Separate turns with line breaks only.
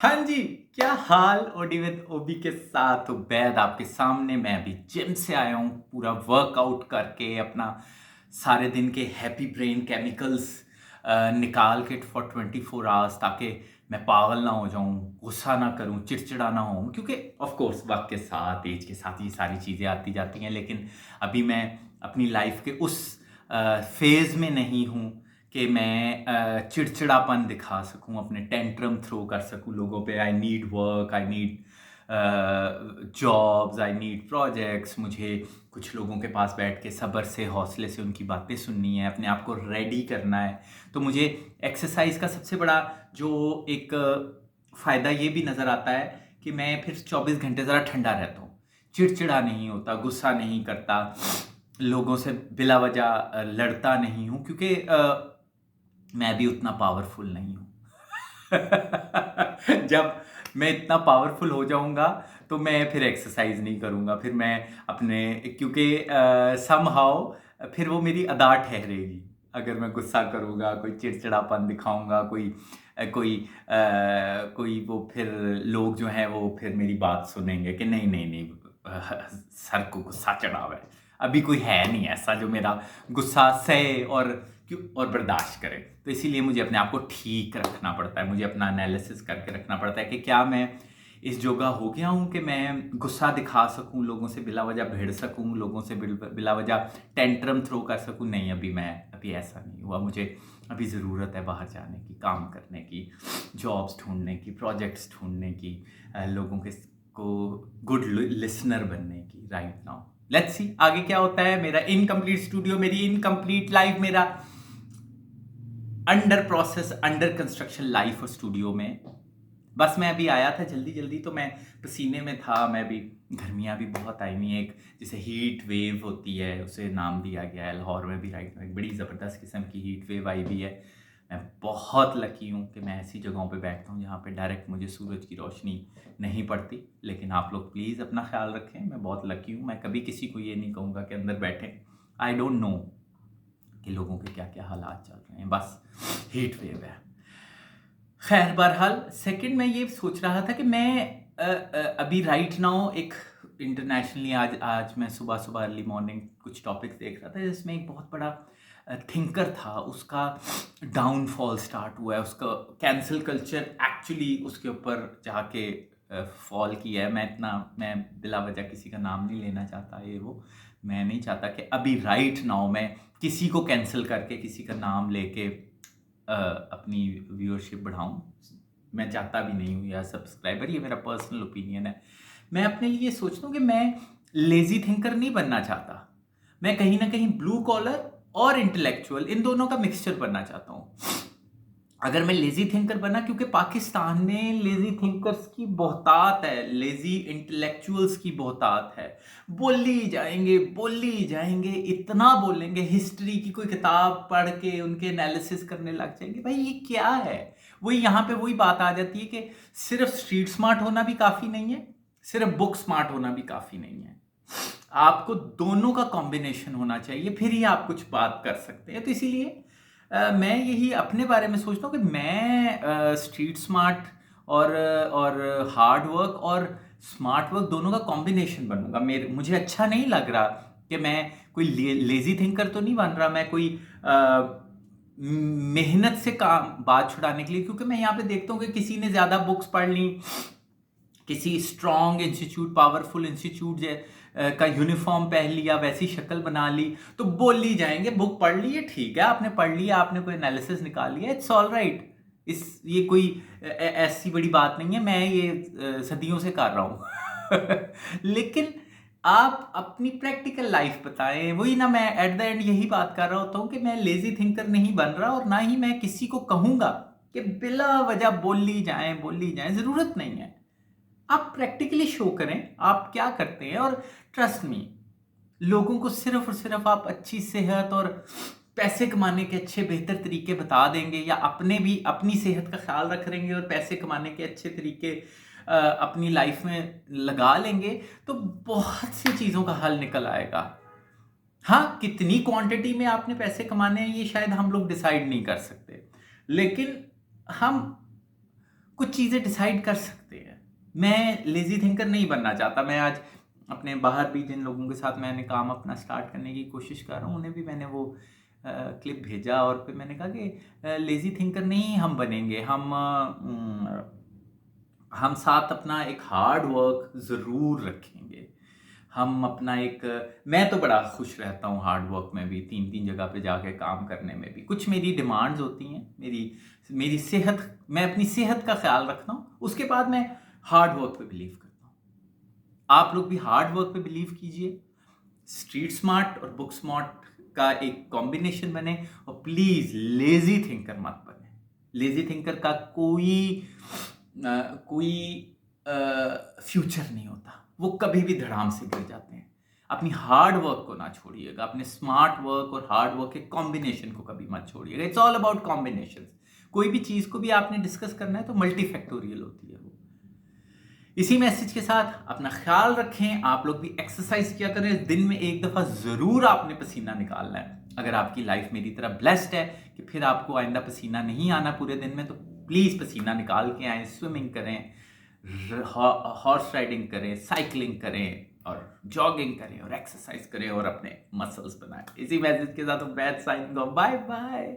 हाँ जी, क्या हाल OD with ओबी के साथ उबैद आपके सामने। मैं अभी जिम से आया हूँ, पूरा वर्कआउट करके अपना सारे दिन के हैप्पी ब्रेन केमिकल्स निकाल के फॉर 24 आवर्स, ताकि मैं पागल ना हो जाऊँ, गुस्सा ना करूँ, चिड़चिड़ा ना होऊँ। क्योंकि ऑफ कोर्स वक़्त के साथ, एज के साथ ये सारी चीज़ें आती जाती हैं, लेकिन अभी मैं अपनी लाइफ़ के उस फ़ेज़ में नहीं हूँ कि मैं चिड़चिड़ापन दिखा सकूँ, अपने टेंट्रम थ्रो कर सकूँ लोगों पे। I need work, I need jobs, I need projects. मुझे कुछ लोगों के पास बैठ के सब्र से, हौसले से उनकी बातें सुननी है, अपने आप को रेडी करना है। तो मुझे एक्सरसाइज का सबसे बड़ा जो एक फ़ायदा ये भी नज़र आता है कि मैं फिर 24 घंटे ज़रा ठंडा रहता हूँ, चिड़चिड़ा नहीं होता, गुस्सा नहीं करता, लोगों से बिला वजह लड़ता नहीं हूँ, क्योंकि मैं भी उतना पावरफुल नहीं हूँ। जब मैं इतना पावरफुल हो जाऊँगा तो मैं फिर एक्सरसाइज नहीं करूँगा, फिर मैं अपने, क्योंकि समहाउ फिर वो मेरी अदा ठहरेगी। अगर मैं गुस्सा करूँगा, कोई चिड़चिड़ापन दिखाऊँगा, कोई वो फिर लोग जो हैं वो फिर मेरी बात सुनेंगे कि नहीं, नहीं, नहीं, सर को गुस्सा चढ़ा हुआ है। अभी कोई है नहीं ऐसा जो मेरा गुस्सा सहे और बर्दाश्त करे। तो इसीलिए मुझे अपने आप को ठीक रखना पड़ता है, मुझे अपना एनालिसिस करके रखना पड़ता है कि क्या मैं इस जोगा हो गया हूँ कि मैं गुस्सा दिखा सकूँ, लोगों से बिला वजह भिड़ सकूँ, लोगों से बिला वजह टेंट्रम थ्रो कर सकूँ। नहीं, अभी ऐसा नहीं हुआ। मुझे अभी ज़रूरत है बाहर जाने की, काम करने की, जॉब्स ढूंढने की, प्रोजेक्ट्स ढूंढने की, लोगों के को गुड लिसनर बनने की राइट नाउ। लेट्स सी आगे क्या होता है। मेरा इनकम्प्लीट स्टूडियो, मेरी इनकम्प्लीट लाइफ, मेरा under process, under construction life और स्टूडियो में। बस मैं अभी आया था जल्दी जल्दी, तो मैं पसीने में था। मैं भी, गर्मियाँ भी बहुत आई हुई हैं, एक जैसे हीट वेव होती है उसे नाम दिया गया है। लाहौर में भी राइट में एक बड़ी ज़बरदस्त किस्म की हीट वेव आई हुई है। मैं बहुत लकी हूँ कि मैं ऐसी जगहों पे बैठता हूँ जहाँ पे डायरेक्ट मुझे सूरज की रोशनी नहीं पड़ती। लेकिन आप लोग प्लीज़ अपना ख्याल रखें, मैं बहुत लकी हूँ। मैं कभी किसी को ये नहीं कहूँगा कि अंदर बैठें। आई डोंट नो कि लोगों के क्या क्या हालात चल रहे हैं, बस हीट वेव है। खैर, बहरहाल सेकंड मैं ये सोच रहा था कि मैं अभी राइट नाउ एक इंटरनेशनली, आज मैं सुबह सुबह अर्ली मॉर्निंग कुछ टॉपिक्स देख रहा था जिसमें एक बहुत बड़ा थिंकर था, उसका डाउनफॉल स्टार्ट हुआ है, उसका कैंसल कल्चर एक्चुअली उसके ऊपर जाके फॉल किया है। मैं बिला वजह किसी का नाम नहीं लेना चाहता, ये वो मैं नहीं चाहता कि अभी राइट नाउ मैं किसी को कैंसिल करके, किसी का नाम लेके अपनी व्यूअरशिप बढ़ाऊँ। मैं चाहता भी नहीं हूँ, या सब्सक्राइबर, ये मेरा पर्सनल ओपिनियन है। मैं अपने लिए सोचता हूँ कि मैं लेज़ी थिंकर नहीं बनना चाहता। मैं कहीं न कहीं ब्लू कॉलर और इंटेलेक्चुअल, इन दोनों का मिक्सचर बनना चाहता हूँ। अगर मैं लेज़ी थिंकर बना, क्योंकि पाकिस्तान में लेज़ी थिंकर्स की बहुतात है, लेज़ी इंटेलेक्चुअल्स की बहुतात है। बोली जाएँगे, इतना बोलेंगे, हिस्ट्री की कोई किताब पढ़ के उनके एनालिसिस करने लग जाएँगे। भाई ये क्या है? वही यहाँ पे वही बात आ जाती है कि सिर्फ़ स्ट्रीट स्मार्ट होना भी काफ़ी नहीं है, सिर्फ़ बुक स्मार्ट होना भी काफ़ी नहीं है। आपको दोनों का कॉम्बिनेशन होना चाहिए, फिर ही आप कुछ बात कर सकते हैं। तो इसीलिए मैं यही अपने बारे में सोचता हूँ कि मैं स्ट्रीट स्मार्ट और हार्ड वर्क और स्मार्ट वर्क दोनों का कॉम्बिनेशन बनूंगा। मुझे अच्छा नहीं लग रहा कि मैं कोई लेजी थिंकर तो नहीं बन रहा, मैं कोई मेहनत से काम बात छुड़ाने के लिए। क्योंकि मैं यहाँ पे देखता हूँ कि किसी ने ज़्यादा बुक्स पढ़ ली, किसी स्ट्रॉन्ग इंस्टीट्यूट, पावरफुल इंस्टीट्यूट का यूनिफॉर्म पहन लिया, वैसी शक्ल बना ली, तो बोल ही जाएंगे बुक पढ़ ली है, ठीक है, आपने पढ़ लिया, आपने कोई एनालिसिस निकाल लिया, इट्स ऑल राइट। ये कोई ऐसी बड़ी बात नहीं है, मैं ये सदियों से कर रहा हूँ। लेकिन आप अपनी प्रैक्टिकल लाइफ बताएं। वही ना, मैं एट द एंड यही बात कर रहा होता हूँ कि मैं लेजी थिंकर नहीं बन रहा, और ना ही मैं किसी को कहूंगा कि बिला वजह बोल ली जाए, जरूरत नहीं है। आप प्रैक्टिकली शो करें आप क्या करते हैं, और ट्रस्ट मी, लोगों को सिर्फ और सिर्फ आप अच्छी सेहत और पैसे कमाने के अच्छे बेहतर तरीके बता देंगे, या अपने भी अपनी सेहत का ख्याल रख लेंगे और पैसे कमाने के अच्छे तरीके अपनी लाइफ में लगा लेंगे, तो बहुत सी चीज़ों का हल निकल आएगा। हाँ, कितनी क्वांटिटी में आपने पैसे कमाने हैं ये शायद हम लोग डिसाइड नहीं कर सकते, लेकिन हम कुछ चीज़ें डिसाइड कर सकते हैं। मैं लेज़ी थिंकर नहीं बनना चाहता। मैं आज अपने बाहर भी जिन लोगों के साथ मैंने काम अपना स्टार्ट करने की कोशिश कर रहा हूँ, उन्हें भी मैंने वो क्लिप भेजा और फिर मैंने कहा कि लेज़ी थिंकर नहीं हम बनेंगे, हम साथ अपना एक हार्ड वर्क ज़रूर रखेंगे। हम अपना एक मैं तो बड़ा खुश रहता हूँ हार्ड वर्क में भी, 3-3 जगह पे जाके काम करने में भी। कुछ मेरी डिमांड्स होती हैं, मेरी सेहत, मैं अपनी सेहत का ख़्याल रखता हूँ, उसके बाद मैं हार्ड वर्क पे बिलीव करता हूँ। आप लोग भी हार्ड वर्क पे बिलीव कीजिए, स्ट्रीट स्मार्ट और बुक स्मार्ट का एक कॉम्बिनेशन बने और प्लीज़ लेज़ी थिंकर मत बने। लेज़ी थिंकर का कोई फ्यूचर नहीं होता, वो कभी भी धड़ाम से गिर जाते हैं। अपनी हार्ड वर्क को ना छोड़िएगा, अपने स्मार्ट वर्क और हार्ड वर्क के कॉम्बिनेशन को कभी मत छोड़िएगा। It's all about combinations. कोई भी चीज़ को भी आपने डिस्कस करना है तो मल्टीफैक्टोरियल होती है वो। इसी मैसेज के साथ अपना ख्याल रखें। आप लोग भी एक्सरसाइज किया करें, दिन में एक दफ़ा ज़रूर आपने पसीना निकालना है। अगर आपकी लाइफ मेरी तरह ब्लेस्ड है कि फिर आपको आइंदा पसीना नहीं आना पूरे दिन में, तो प्लीज़ पसीना निकाल के आएँ, स्विमिंग करें, हॉर्स राइडिंग करें, साइकिलिंग करें और जॉगिंग करें और एक्सरसाइज करें और अपने मसल्स बनाएं। इसी मैसेज के साथ मैं साइनिंग ऑफ, बाय बाय।